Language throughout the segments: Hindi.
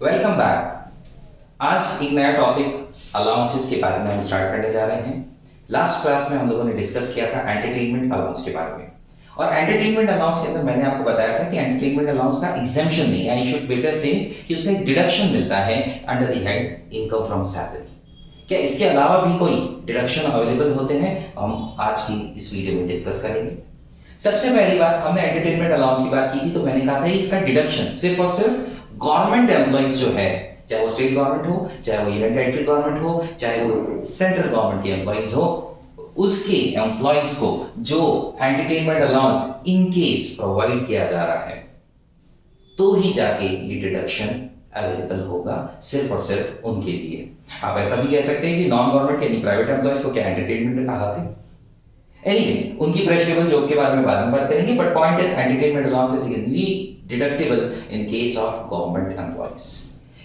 Welcome back. आज एक नया टॉपिक अलाउंसेस के बारे में हम स्टार्ट करने जा रहे हैं। लास्ट क्लास में हम लोगों ने डिस्कस किया था एंटरटेनमेंट अलाउंस के बारे में, और एंटरटेनमेंट अलाउंस के अंदर मैंने आपको बताया था कि एंटरटेनमेंट अलाउंस का एग्जेम्पशन नहीं, आई शुड बेटर से कि उसका एक डिडक्शन मिलता है under the head income from salary. क्या इसके अलावा भी कोई डिडक्शन अवेलेबल होते हैं? हम आज की इस वीडियो में डिस्कस करेंगे। सबसे पहली बात, हमने एंटरटेनमेंट अलाउंस की बात की थी, तो मैंने कहा था इसका डिडक्शन सिर्फ और सिर्फ गवर्नमेंट एम्प्लॉइज जो है, चाहे वो स्टेट गवर्नमेंट हो, चाहे वो यूनियन टेरिटरी गवर्नमेंट हो, चाहे वो सेंट्रल गवर्नमेंट के एम्प्लॉइज हो, उसके एम्प्लॉइज को जो entertainment allowance in case provide किया जा रहा है, तो ही जाके ये डिडक्शन अवेलेबल होगा सिर्फ और सिर्फ उनके लिए। आप ऐसा भी कह सकते हैं कि नॉन गवर्नमेंट यानी प्राइवेट एम्प्लॉइज को क्या एंटरटेनमेंट का हक है? एनीवे, उनकी प्रेशरेबल जॉब के बारे में बाद में बात करेंगे, but point is entertainment allowance is easily deductible in case of government employees.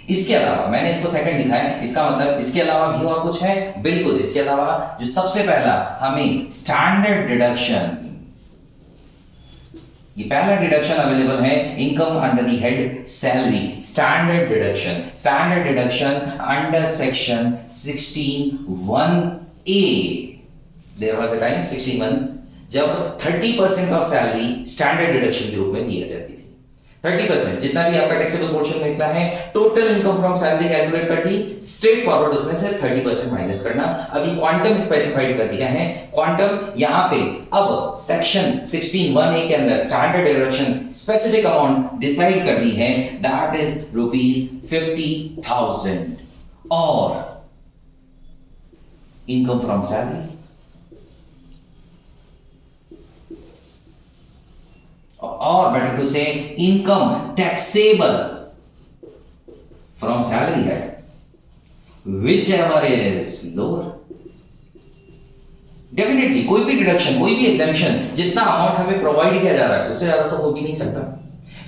इसके अलावा मैंने इसको सेकंड लिखा है, इसका मतलब इसके अलावा भी और कुछ है? बिल्कुल, इसके अलावा जो सबसे पहला हमें स्टैंडर्ड डिडक्शन, ये पहला डिडक्शन अवेलेबल है income under the head salary, standard deduction. Standard deduction under section 16(1)(a। There was a time 16(1) जब 30% ऑफ सैलरी स्टैंडर्ड डिडक्शन के रूप में दिया जाती थी। 30% जितना भी आपका टैक्सेबल पोर्शन निकला है, total income from salary calculate कर दी, स्ट्रेट फॉरवर्ड उसमें से 30% माइनस करना। अभी क्वांटम स्पेसिफाइड कर दिया है, क्वांटम यहां पे अब सेक्शन 16(1)(a) के अंदर standard deduction specific amount decide कर दी है, दैट इज ₹50,000 और income from salary or better to say income taxable from salary head whichever is lower। Definitely कोई भी डिडक्शन, कोई भी एग्जेम्पशन, जितना अमाउंट हमें प्रोवाइड किया जा रहा है उससे ज्यादा तो हो भी नहीं सकता।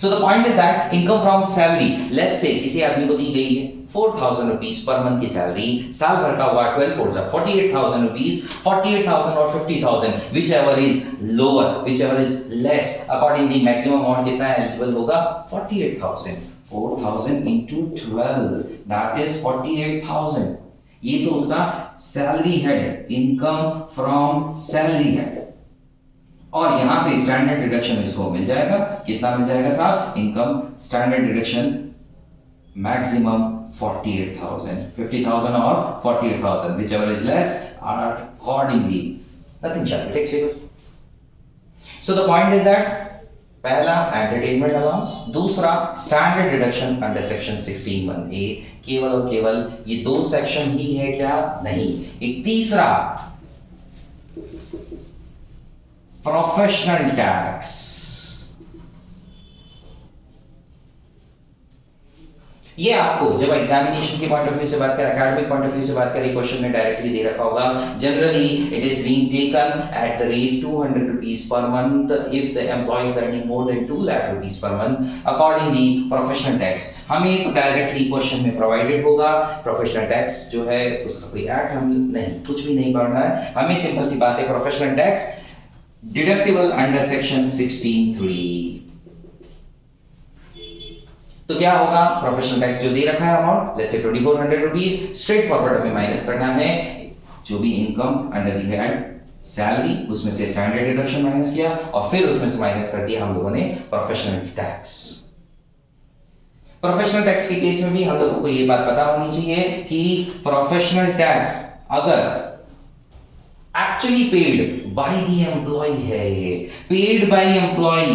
So the point is that income from salary, let's say किसी आदमी को दी गई है 4,000 रुपीज पर मंथ की सैलरी, साल भर का हुआ 12 4 48,000 रुपीज, 48,000 और 50,000, whichever is lower, whichever is less, accordingly maximum amount कितना एलिजिबल होगा? 48,000। 4,000 into 12, that is 48,000। ये तो उसका salary head, income from salary head, और यहां पे स्टैंडर्ड डिडक्शन इसको मिल जाएगा। कितना मिल जाएगा साहब? इनकम स्टैंडर्ड डिडक्शन मैक्सिमम 48,000, 50,000 और 48,000, whichever is less, accordingly nothing shall be taxable। So the point is that पहला एंटरटेनमेंट अलाउंस, दूसरा standard deduction under section 16(1)(a। केवल और केवल ये दो सेक्शन ही है क्या? नहीं, एक तीसरा प्रोफेशनल टैक्स। ये आपको जब एग्जामिनेशन के पॉइंट ऑफ व्यू से बात करें, एकेडमिक पॉइंट ऑफ व्यू से बात करें, क्वेश्चन में डायरेक्टली दे रखा होगा। Generally it is being taken at the rate 200 rupees per month if the employ is earning more than 2 lakh rupees per month. Accordingly professional tax हमें डायरेक्टली क्वेश्चन में प्रोवाइडेड होगा। प्रोफेशनल टैक्स जो है उसका कोई एक्ट हम नहीं, कुछ भी नहीं पढ़ना है हमें, सिंपल सी बात है। Professional tax deductible under section 16(3)। तो क्या होगा? प्रोफेशनल टैक्स जो दे रखा है amount, let's say 2400 rupees, straight forward हमें माइनस करना है जो भी income under the head salary, उसमें से स्टैंडर्ड डिडक्शन माइनस किया और फिर उसमें से माइनस कर दिया हम लोगों ने प्रोफेशनल टैक्स। प्रोफेशनल टैक्स के केस में भी हम लोगों को ये बात पता होनी चाहिए कि प्रोफेशनल टैक्स अगर actually paid by the employ है, पेड बाय एम्प्लॉय,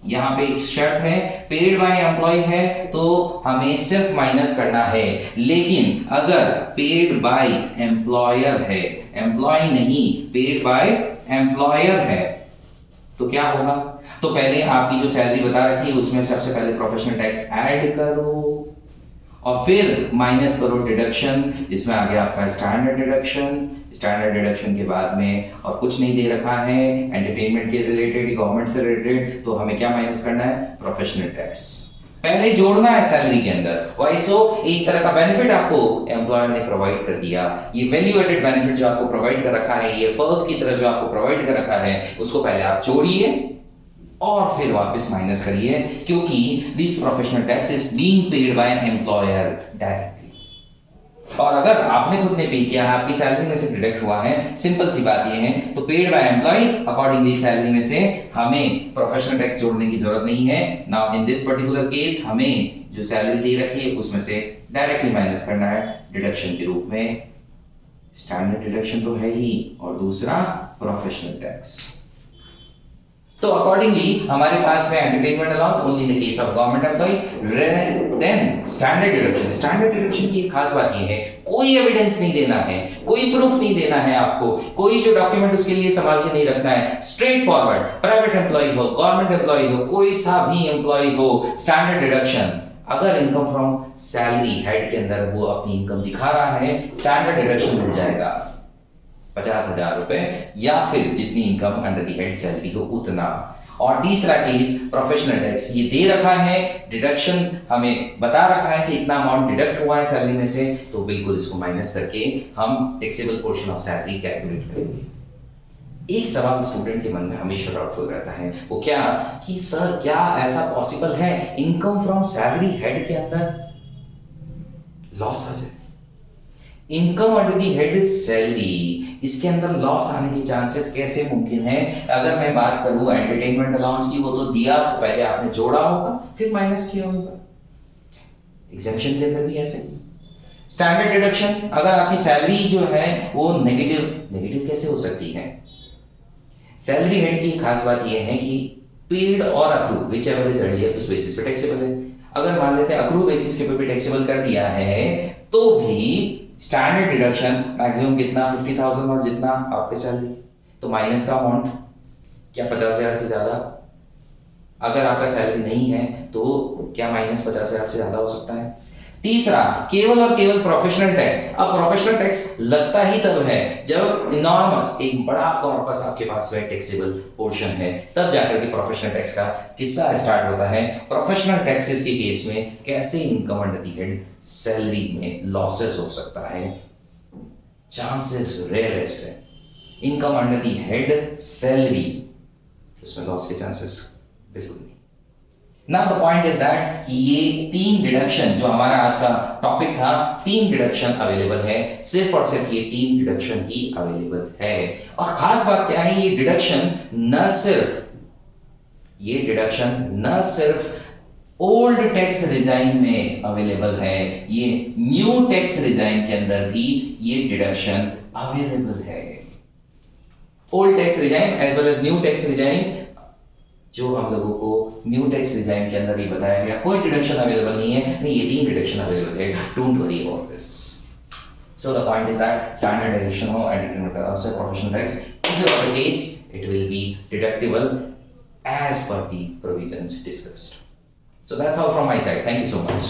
यहां पे एक शर्त है, पेड बाय एम्प्लॉय है तो हमें सिर्फ माइनस करना है। लेकिन अगर पेड बाय एम्प्लॉयर है, एम्प्लॉय नहीं, पेड बाय एम्प्लॉयर है, तो क्या होगा? तो पहले आपकी जो सैलरी बता रखी है उसमें सबसे पहले प्रोफेशनल टैक्स ऐड करो और फिर माइनस करो डिडक्शन, जिसमें आ गया आपका स्टैंडर्ड डिडक्शन। स्टैंडर्ड डिडक्शन के बाद में और कुछ नहीं दे रखा है एंटरटेनमेंट के रिलेटेड, गवर्नमेंट से रिलेटेड, तो हमें क्या माइनस करना है? प्रोफेशनल टैक्स पहले जोड़ना है सैलरी के अंदर। वाइसो एक तरह का बेनिफिट आपको एम्प्लॉयर ने प्रोवाइड कर दिया, ये वैल्यू एडेड बेनिफिट जो आपको प्रोवाइड कर रखा है, ये पर्क की तरह जो आपको प्रोवाइड कर रखा है, उसको पहले आप जोड़िए और फिर वापस माइनस करिए, क्योंकि this professional tax is being paid by employer directly. और अगर आपने खुद ने पे किया है, आपकी सैलरी में से डिडक्ट हुआ है, सिंपल सी बात ये है, तो paid by employ accordingly salary में से हमें प्रोफेशनल टैक्स जोड़ने की जरूरत नहीं है। Now in this particular case हमें जो सैलरी दे रखी है उसमें से डायरेक्टली माइनस करना है डिडक्शन के रूप में। स्टैंडर्ड डिडक्शन तो है ही, और दूसरा प्रोफेशनल टैक्स। तो अकॉर्डिंगली हमारे पास में entertainment allowance only in the case of government employ, then standard deduction. Standard deduction की एक खास बात ये है, कोई एविडेंस नहीं देना है, कोई प्रूफ नहीं देना है आपको, कोई जो डॉक्यूमेंट उसके लिए संभाल के नहीं रखना है, स्ट्रेट फॉरवर्ड। प्राइवेट एम्प्लॉय हो, गवर्नमेंट एम्प्लॉय हो, कोई सा भी एम्प्लॉय हो, स्टैंडर्ड डिडक्शन। अगर इनकम फ्रॉम सैलरी हेड के अंदर वो अपनी इनकम दिखा रहा है, स्टैंडर्ड डिडक्शन मिल जाएगा 50,000 रुपए, या फिर जितनी income under the head salary हो उतना। और तीसरा केस प्रोफेशनल टैक्स, ये दे रखा है डिडक्शन, हमें बता रखा है कि इतना अमाउंट डिडक्ट हुआ है सैलरी में से, तो बिल्कुल इसको माइनस करके हम taxable portion of salary calculate करेंगे। एक सवाल स्टूडेंट के मन में हमेशा डाउटफुल रहता है, वो क्या कि सर क्या ऐसा पॉसिबल है इनकम फ्रॉम सैलरी हेड के अंदर लॉस आ जाए? Income under the head salary, इसके अंदर लॉस आने के चांसेस कैसे मुमकिन है? अगर मैं बात करूं एंटरटेनमेंट अलाउंस की, वो तो दिया, पहले आपने जोड़ा होगा फिर माइनस किया होगा। एग्जेम्पशन के अंदर भी ऐसे ही। स्टैंडर्ड डिडक्शन, अगर आपकी सैलरी जो है वो नेगेटिव कैसे हो सकती है? सैलरी हेड की खास बात यह है कि पेड और accrue which ever is earlier उस बेसिस पे टैक्सेबल है। अगर मान लेते हैं अक्रू बेसिस के पे टैक्सेबल कर दिया है, तो भी स्टैंडर्ड डिडक्शन मैक्सिमम कितना 50,000 और जितना आपके सैलरी, तो माइनस का अमाउंट क्या 50,000 से ज्यादा? अगर आपका सैलरी नहीं है तो क्या माइनस 50,000 से ज्यादा हो सकता है? तीसरा, केवल और केवल प्रोफेशनल टैक्स। अब प्रोफेशनल टैक्स लगता ही तब है जब इनॉर्मस एक बड़ा कॉर्पस आपके पास में टैक्सेबल पोर्शन है, तब जाकर के प्रोफेशनल टैक्स का किस्सा स्टार्ट होता है। प्रोफेशनल टैक्सेस के केस में कैसे income under the head salary में लॉसेस हो सकता है? चांसेस रेयरेस्ट है। Income under the head salary, उसमें लॉस के चांसेस बिल्कुल नहीं। Now the point is that कि ये 3 डिडक्शन जो हमारा आज का टॉपिक था, 3 डिडक्शन अवेलेबल है, सिर्फ और सिर्फ ये 3 डिडक्शन ही अवेलेबल है। और खास बात क्या है, ये डिडक्शन न सिर्फ ओल्ड टैक्स रिजाइम में अवेलेबल है, ये न्यू टैक्स रिजाइम के अंदर भी ये डिडक्शन अवेलेबल है। Old tax regime as well as new tax regime, जो हम लोगों को न्यू टैक्स रिजाइम के अंदर ही बताया गया, कोई डिडक्शन अवेलेबल नहीं है, नहीं ये 3 डिडक्शन अवेलेबल है। Don't worry about this. So the point is that standard deduction हो एंटरटेनमेंट अलाउंस और professional tax, either of the case it will be deductible as per the provisions discussed. So that's all from my side. Thank you so much.